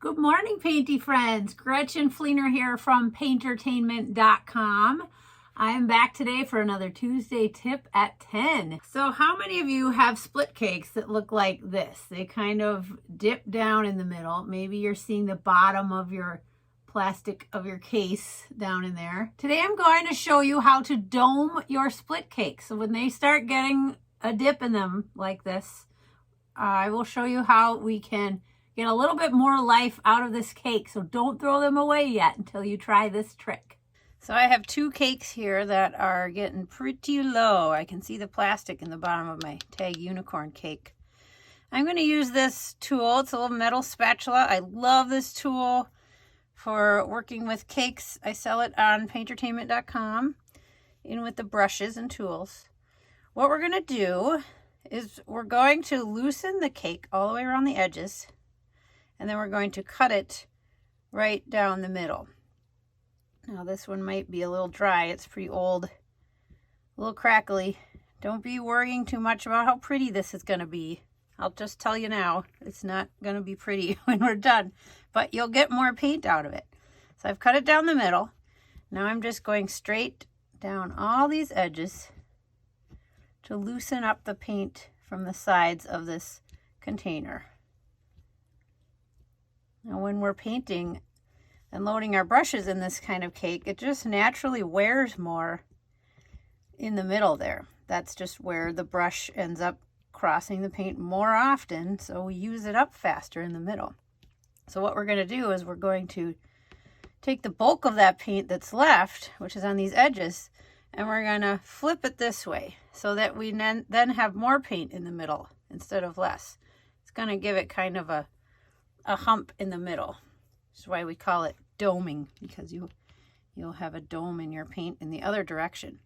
Good morning, painty friends. Gretchen Fleener here from paintertainment.com. I am back today for another Tuesday tip at 10. So how many of you have split cakes that look like this? They kind of dip down in the middle. Maybe you're seeing the bottom of your plastic of your case down in there. Today I'm going to show you how to dome your split cakes. So when they start getting a dip in them like this, I will show you how we can get a little bit more life out of this cake. So don't throw them away yet until you try this trick. So I have two cakes here that are getting pretty low. I can see the plastic in the bottom of my Tag Unicorn cake. I'm going to use this tool. It's a little metal spatula. I love this tool for working with cakes. I sell it on paintertainment.com in with the brushes and tools. What we're going to do is we're going to loosen the cake all the way around the edges, and then we're going to cut it right down the middle. Now this one might be a little dry. It's pretty old, a little crackly. Don't be worrying too much about how pretty this is going to be. I'll just tell you now, it's not going to be pretty when we're done, but you'll get more paint out of it. So I've cut it down the middle. Now I'm just going straight down all these edges to loosen up the paint from the sides of this container. Now when we're painting and loading our brushes in this kind of cake, it just naturally wears more in the middle there. That's just where the brush ends up crossing the paint more often, so we use it up faster in the middle. So what we're going to do is we're going to take the bulk of that paint that's left, which is on these edges, and we're going to flip it this way so that we then have more paint in the middle instead of less. It's going to give it kind of a hump in the middle. That's why we call it doming, because you'll have a dome in your paint in the other direction.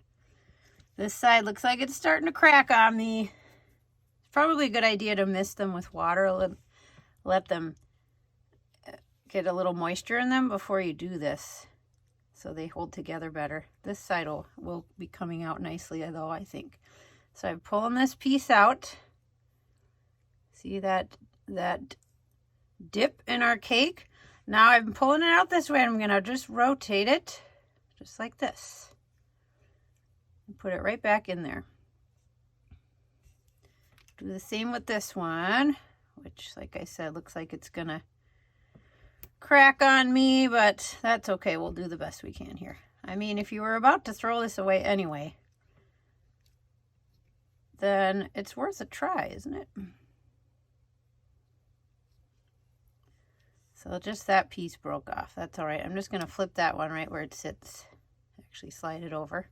This side looks like it's starting to crack on me. It's probably a good idea to mist them with water. Let them get a little moisture in them before you do this, so they hold together better. This side will be coming out nicely though, I think. So I'm pulling this piece out. See that dip in our cake? Now I'm pulling it out this way, and I'm going to just rotate it just like this and put it right back in there. Do the same with this one, which, like I said, looks like it's going to crack on me, but that's okay. We'll do the best we can here. I mean, if you were about to throw this away anyway, then it's worth a try, isn't it? So just that piece broke off. That's all right. I'm just going to flip that one right where it sits. Actually slide it over.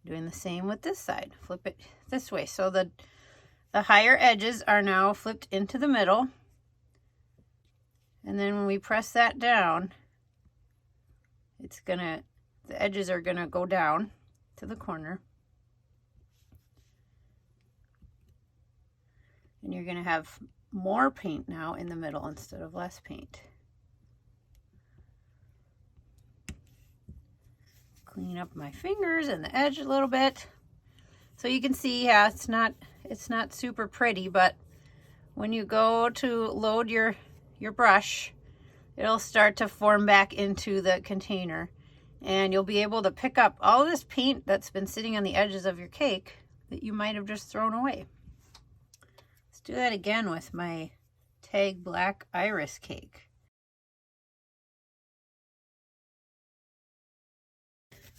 Doing the same with this side. Flip it this way. So the higher edges are now flipped into the middle. And then when we press that down, the edges are going to go down to the corner. And you're going to have more paint now in the middle instead of less paint. Clean up my fingers and the edge a little bit. So you can see, yeah, it's not super pretty, but when you go to load your brush, it'll start to form back into the container, and you'll be able to pick up all this paint that's been sitting on the edges of your cake that you might have just thrown away. Let's do that again with my Tag Black Iris cake.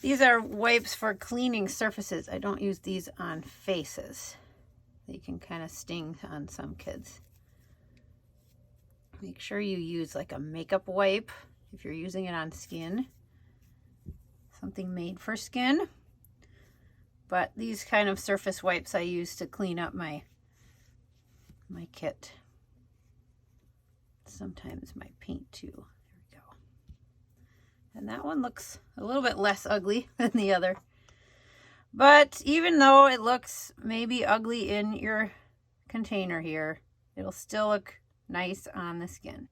These are wipes for cleaning surfaces. I don't use these on faces. They can kind of sting on some kids. Make sure you use like a makeup wipe if you're using it on skin. Something made for skin. But these kind of surface wipes I use to clean up my kit. Sometimes my paint too. And that one looks a little bit less ugly than the other. But even though it looks maybe ugly in your container here, it'll still look nice on the skin.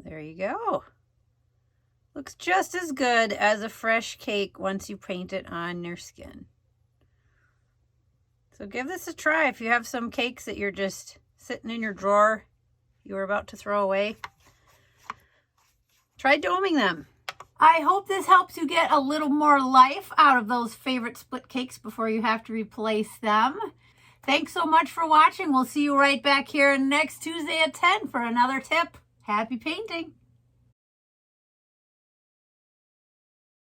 There you go. Looks just as good as a fresh cake once you paint it on your skin. So give this a try if you have some cakes that you're just sitting in your drawer you were about to throw away. Try doming them. I hope this helps you get a little more life out of those favorite split cakes before you have to replace them. Thanks so much for watching. We'll see you right back here next Tuesday at 10 for another tip. Happy painting.